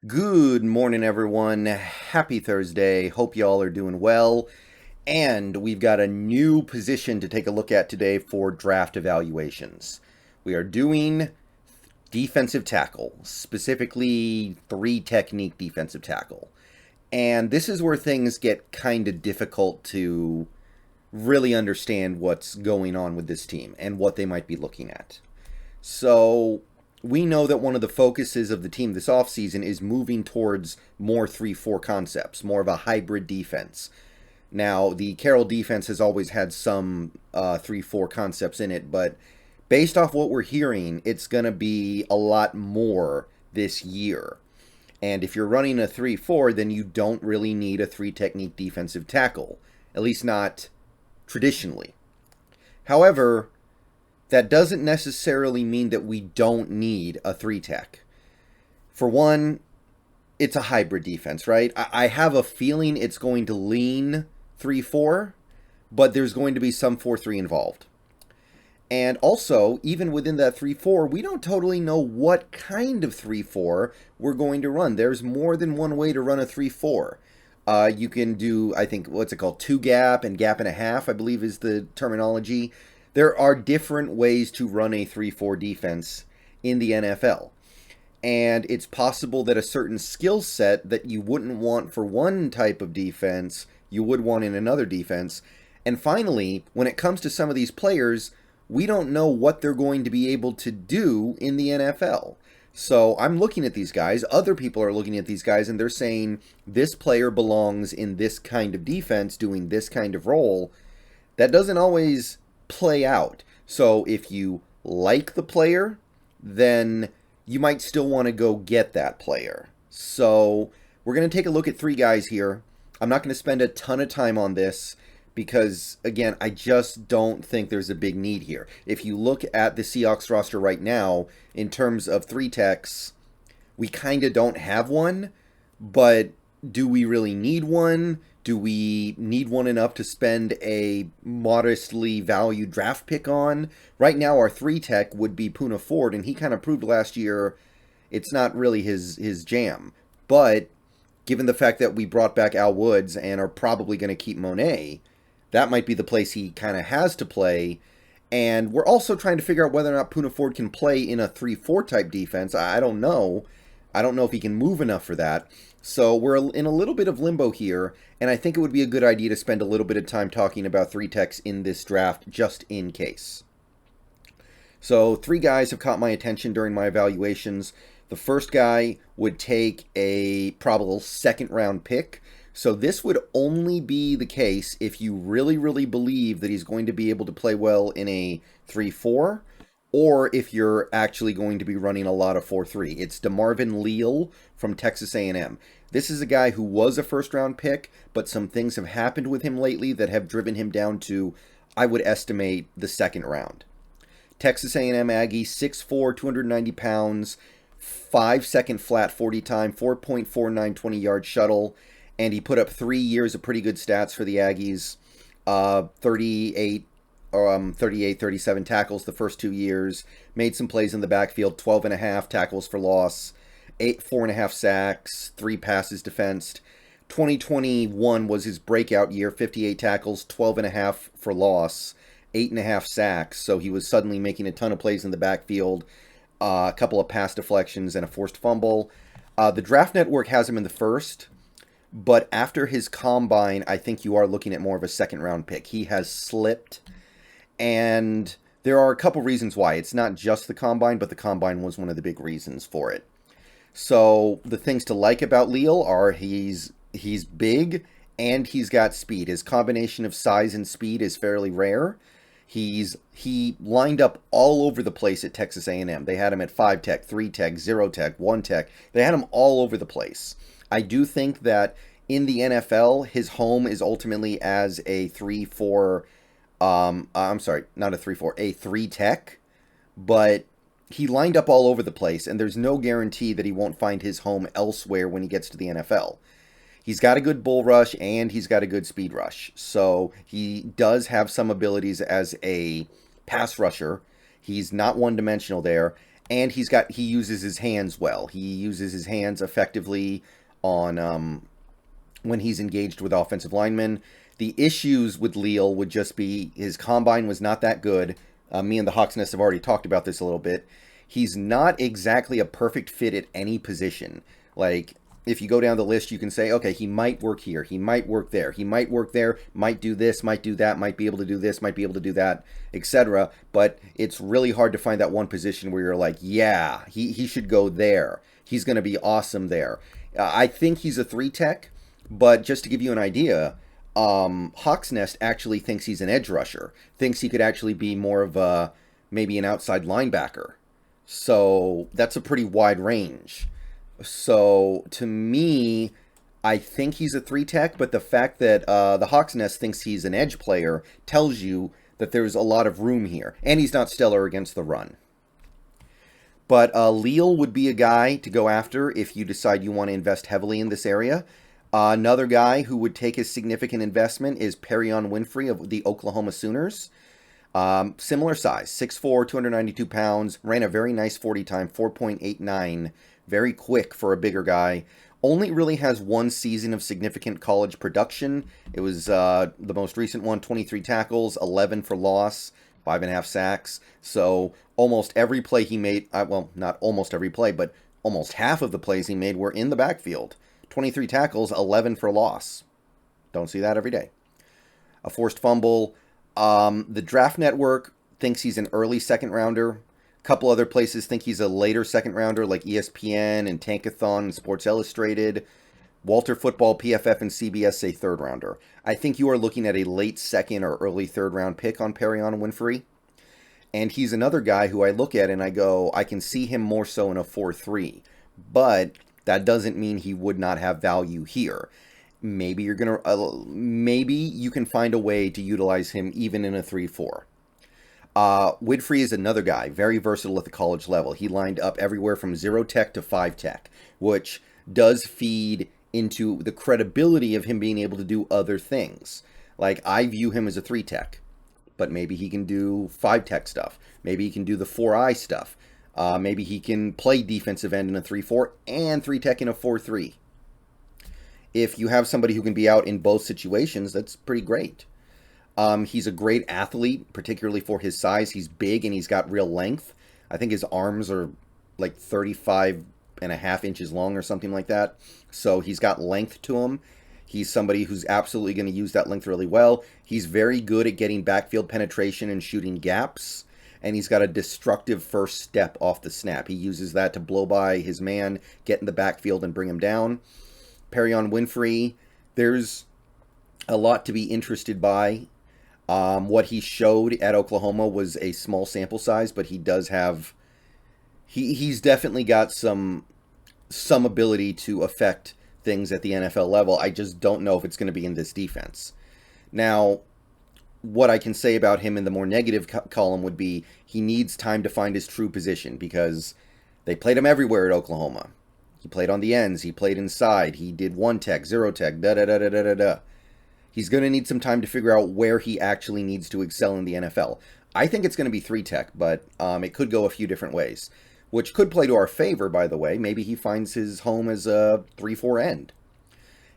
Good morning, everyone. Happy Thursday. Hope y'all are doing well. And we've got a new position to take a look at today for draft evaluations. We are doing defensive tackle, specifically three technique defensive tackle. And this is where things get kind of difficult to really understand what's going on with this team and what they might be looking at. So we know that one of the focuses of the team this offseason is moving towards more 3-4 concepts, more of a hybrid defense. Now, the Carroll defense has always had some 3-4 concepts in it, but based off what we're hearing, it's going to be a lot more this year. And if you're running a 3-4, then you don't really need a three technique defensive tackle, at least not traditionally. However, that doesn't necessarily mean that we don't need a three tech. For one, it's a hybrid defense, right? I have a feeling it's going to lean 3-4, but there's going to be some 4-3 involved. And also, even within that 3-4, we don't totally know what kind of 3-4 we're going to run. There's more than one way to run a 3-4. You can do, I think, what's it called? 2-gap and gap and a half, I believe is the terminology. There are different ways to run a 3-4 defense in the NFL. And it's possible that a certain skill set that you wouldn't want for one type of defense, you would want in another defense. And finally, when it comes to some of these players, we don't know what they're going to be able to do in the NFL. So I'm looking at these guys, other people are looking at these guys, and they're saying this player belongs in this kind of defense, doing this kind of role. That doesn't always play out. So if you like the player, then you might still want to go get that player. So we're going to take a look at three guys here. I'm not going to spend a ton of time on this because, again, I just don't think there's a big need here. If you look at the Seahawks roster right now, in terms of three techs, we kind of don't have one, but do we really need one? Do we need one enough to spend a modestly valued draft pick on? Right now, our three tech would be Poona Ford, and he kind of proved last year it's not really his jam. But given the fact that we brought back Al Woods and are probably going to keep Monet, that might be the place he kind of has to play. And we're also trying to figure out whether or not Poona Ford can play in a 3-4 type defense. I don't know. I don't know if he can move enough for that. So we're in a little bit of limbo here, and I think it would be a good idea to spend a little bit of time talking about three techs in this draft just in case. So three guys have caught my attention during my evaluations. The first guy would take a probable second round pick. So this would only be the case if you really, really believe that he's going to be able to play well in a 3-4, or if you're actually going to be running a lot of 4-3. It's DeMarvin Leal from Texas A&M. This is a guy who was a first-round pick, but some things have happened with him lately that have driven him down to, I would estimate, the second round. Texas A&M Aggie, 6'4", 290 pounds, 5-second flat 40 time, 4.49 20-yard shuttle, and he put up 3 years of pretty good stats for the Aggies. 37 tackles the first 2 years, made some plays in the backfield, 12.5 tackles for loss, 4.5 sacks, 3 passes defensed. 2021 was his breakout year, 58 tackles, 12.5 for loss, 8.5 sacks, so he was suddenly making a ton of plays in the backfield, a couple of pass deflections, and a forced fumble. The Draft Network has him in the first, but after his combine, I think you are looking at more of a second-round pick. He has slipped, and there are a couple reasons why. It's not just the combine, but the combine was one of the big reasons for it. So the things to like about Leal are he's big and he's got speed. His combination of size and speed is fairly rare. He lined up all over the place at Texas A&M. They had him at 5 tech, 3 tech, 0 tech, 1 tech. They had him all over the place. I do think that in the NFL, his home is ultimately as a 3-4. I'm sorry, not a 3-4, a 3 tech. But he lined up all over the place, and there's no guarantee that he won't find his home elsewhere when he gets to the NFL. He's got a good bull rush, and he's got a good speed rush. So he does have some abilities as a pass rusher. He's not one-dimensional there. and he uses his hands well. He uses his hands effectively on when he's engaged with offensive linemen. The issues with Leal would just be his combine was not that good. Me and the Hawks Nest have already talked about this a little bit. He's not exactly a perfect fit at any position. Like, if you go down the list, you can say, okay, he might work here, he might work there, he might work there, might do this, might do that, might be able to do this, might be able to do that, etc. But it's really hard to find that one position where you're like, yeah, he should go there. He's going to be awesome there. I think he's a 3-tech, but just to give you an idea, Hawks Nest actually thinks he's an edge rusher, thinks he could actually be more of a, maybe an outside linebacker. So that's a pretty wide range. So to me, I think he's a 3-tech, but the fact that the Hawks Nest thinks he's an edge player tells you that there's a lot of room here. And he's not stellar against the run. But Leal would be a guy to go after if you decide you want to invest heavily in this area. Another guy who would take a significant investment is Perrion Winfrey of the Oklahoma Sooners. Similar size, 6'4", 292 pounds, ran a very nice 40 time, 4.89, very quick for a bigger guy. Only really has one season of significant college production. It was the most recent one, 23 tackles, 11 for loss, 5.5 sacks. So almost every play he made, well, not almost every play, but almost half of the plays he made were in the backfield. 23 tackles, 11 for loss. Don't see that every day. A forced fumble. The Draft Network thinks he's an early second rounder. A couple other places think he's a later second rounder, like ESPN and Tankathon and Sports Illustrated. Walter Football, PFF, and CBS say third rounder. I think you are looking at a late second or early third round pick on Perrion Winfrey. And he's another guy who I look at and I go, I can see him more so in a 4-3. But that doesn't mean he would not have value here. Maybe you're gonna, maybe you can find a way to utilize him even in a 3-4. Winfrey is another guy, very versatile at the college level. He lined up everywhere from 0-tech to 5-tech, which does feed into the credibility of him being able to do other things. Like, I view him as a 3-tech, but maybe he can do 5-tech stuff. Maybe he can do the 4-eye stuff. Maybe he can play defensive end in a 3-4 and 3-tech in a 4-3. If you have somebody who can be out in both situations, that's pretty great. He's a great athlete, particularly for his size. He's big and he's got real length. I think his arms are like 35.5 inches long or something like that. So he's got length to him. He's somebody who's absolutely going to use that length really well. He's very good at getting backfield penetration and shooting gaps. And he's got a destructive first step off the snap. He uses that to blow by his man, get in the backfield, and bring him down. Perrion Winfrey, there's a lot to be interested by. What he showed at Oklahoma was a small sample size, but he does have... He's definitely got some ability to affect things at the NFL level. I just don't know if it's going to be in this defense. Now, what I can say about him in the more negative column would be he needs time to find his true position because they played him everywhere at Oklahoma. He played on the ends. He played inside. He did 1-tech, 0-tech, da-da-da-da-da-da-da. He's going to need some time to figure out where he actually needs to excel in the NFL. I think it's going to be 3-tech, but it could go a few different ways, which could play to our favor, by the way. Maybe he finds his home as a 3-4 end.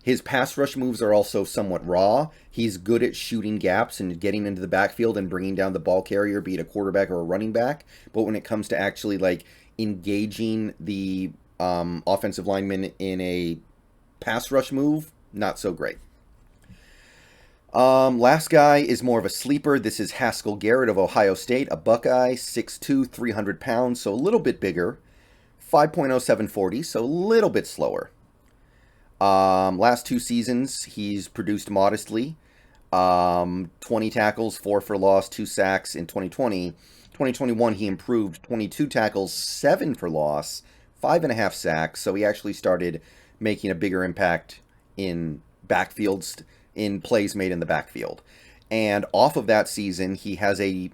His pass rush moves are also somewhat raw. He's good at shooting gaps and getting into the backfield and bringing down the ball carrier, be it a quarterback or a running back. But when it comes to actually like engaging the offensive lineman in a pass rush move, not so great. Last guy is more of a sleeper. This is Haskell Garrett of Ohio State, a Buckeye, 6'2", 300 pounds, so a little bit bigger. 5.07 40, so a little bit slower. Last 2 seasons, he's produced modestly. 20 tackles, 4 for loss, 2 sacks in 2020. 2021, he improved 22 tackles, 7 for loss, 5.5 sacks. So he actually started making a bigger impact in backfields, in plays made in the backfield. And off of that season, he has a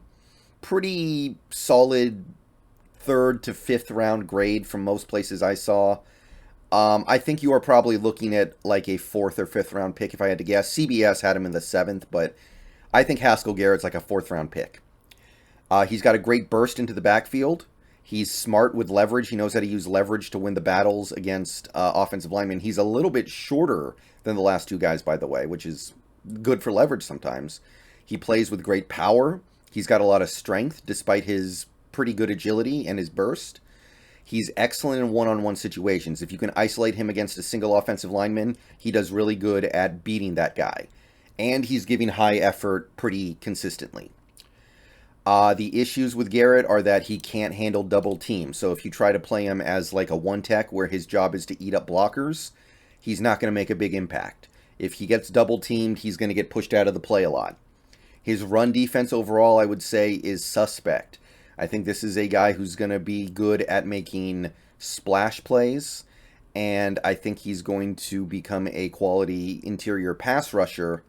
pretty solid 3rd to 5th round grade from most places I saw. I think you are probably looking at like a 4th or 5th round pick if I had to guess. CBS had him in the 7th, but I think Haskell Garrett's like a 4th round pick. He's got a great burst into the backfield. He's smart with leverage. He knows how to use leverage to win the battles against offensive linemen. He's a little bit shorter than the last two guys, by the way, which is good for leverage sometimes. He plays with great power. He's got a lot of strength, despite his pretty good agility and his burst. He's excellent in one-on-one situations. If you can isolate him against a single offensive lineman, he does really good at beating that guy. And he's giving high effort pretty consistently. The issues with Garrett are that he can't handle double teams. So if you try to play him as like a one-tech where his job is to eat up blockers, he's not going to make a big impact. If he gets double teamed, he's going to get pushed out of the play a lot. His run defense overall, I would say, is suspect. I think this is a guy who's going to be good at making splash plays, and I think he's going to become a quality interior pass rusher.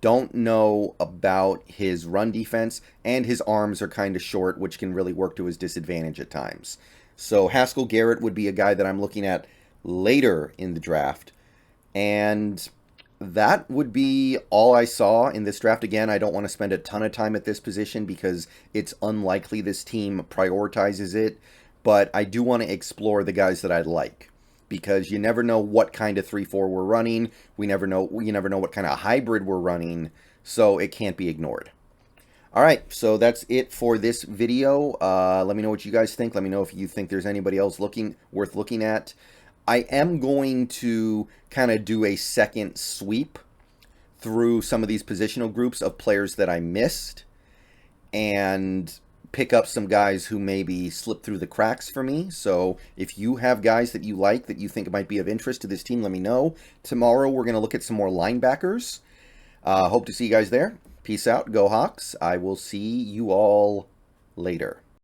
Don't know about his run defense, and his arms are kind of short, which can really work to his disadvantage at times. So Haskell Garrett would be a guy that I'm looking at later in the draft, and that would be all I saw in this draft. Again, I don't want to spend a ton of time at this position because it's unlikely this team prioritizes it, but I do want to explore the guys that I'd like, because you never know what kind of 3-4 we're running. You never know what kind of hybrid we're running, so it can't be ignored. All right, so that's it for this video. Let me know what you guys think. Let me know if you think there's anybody else worth looking at. I am going to kind of do a second sweep through some of these positional groups of players that I missed and pick up some guys who maybe slipped through the cracks for me. So if you have guys that you like, that you think might be of interest to this team, let me know. Tomorrow we're going to look at some more linebackers. Hope to see you guys there. Peace out. Go Hawks. I will see you all later.